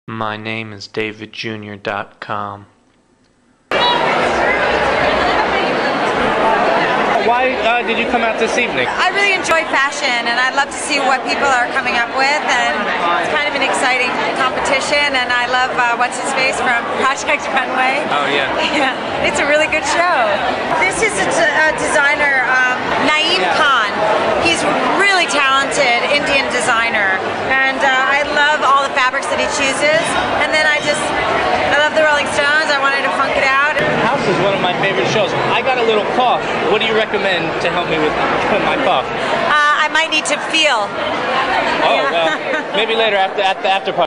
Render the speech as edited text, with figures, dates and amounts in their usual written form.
My name is DavidJr.com. Why did you come out this evening? I really enjoy fashion, and I'd love to see what people are coming up with, and it's kind of an exciting competition, and I love what's-his-face from Project Runway. Oh, yeah. Yeah, it's a really good show. This is a designer, Naeem Khan. He's a really talented Indian designer, and I love all the fabrics that he chooses, and then I love the Rolling Stones. I wanted to funk it out. House is one of my favorite shows. I got a little cough. What do you recommend to help me with my cough? I might need to feel. Oh, well, maybe later at the after party.